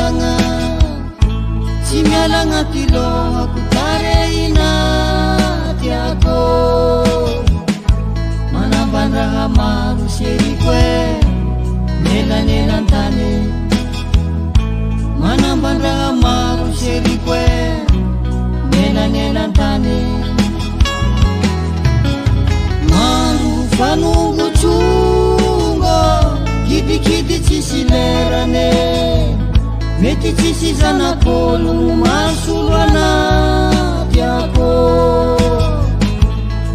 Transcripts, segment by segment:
fiainagna tsy miala agnaty lohako tareina tiako manambandraha maro seriko nelanelantany manambandraha maro seriko nelanelantany maro fanongotsongo kidikidy tsisy lerane mety tsisy zanak'olo masolo anaty ako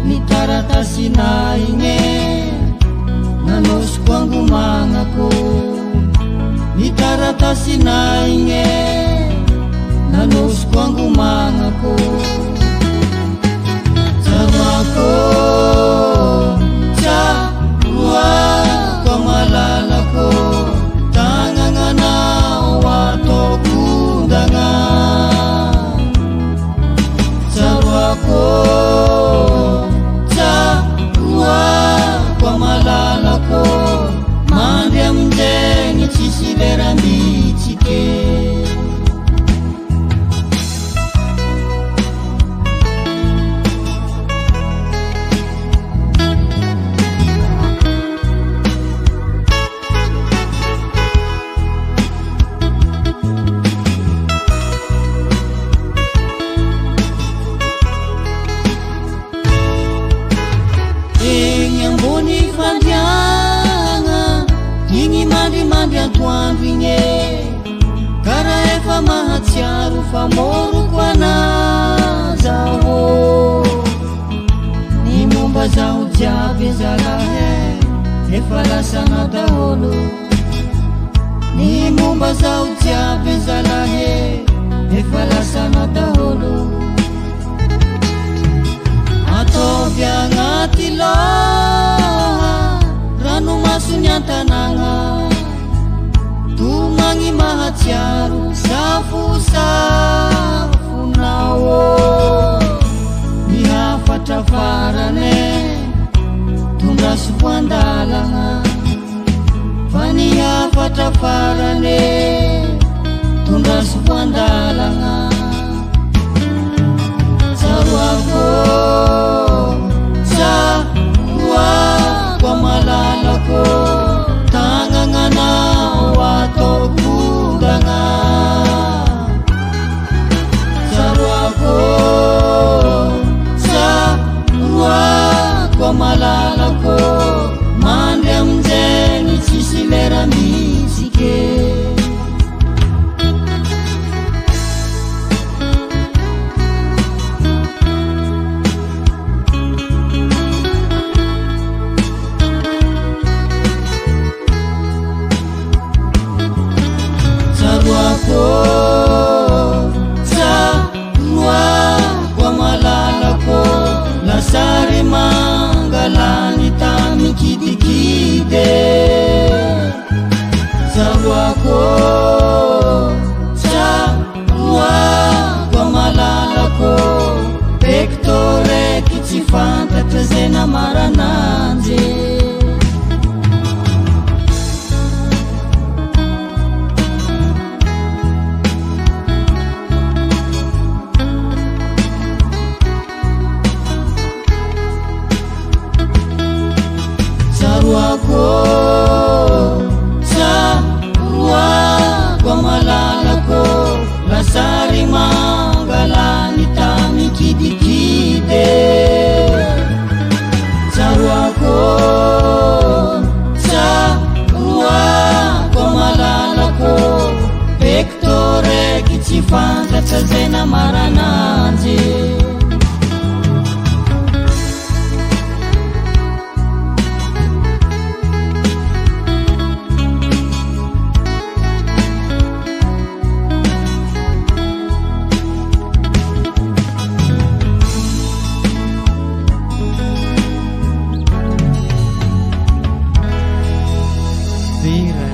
ny taratasina igny nanosiko angomagnako ny taratasina igny nanosiko angomagnako tsaroako tsaroako malalako tagnananao atokondagna tsaroako tsaroako malalako mandry amindegny tsisy lerambitsike atoandro igny kara efa mahatsiaro fa moroko anazaho ny momba zaho jiaby zalahy efa lasana daholo ny momba zaho jiaby zalahy efa lasana daholo ataovy agnaty loha ranomaso ny antanagna tumangny mahatsiaro safosafonao mihafatra farane tondrasoko andalagna fa nihafatra farane tondrasoko andalagna tsaroako tsaroako malalako tagnananao atokondagna tsaroako tsaroako malalako mandry amindegny tsisy lerambitsike tsaroako malalako lasary mangalany tamy kidikide tsaroako malalako pektoreky tsy fantatra zay namarananjy tsaroako malalako lasary mangalany tamy kidikide tsaroako malalako pektoreky tsy fantatra zay namarananjy Vera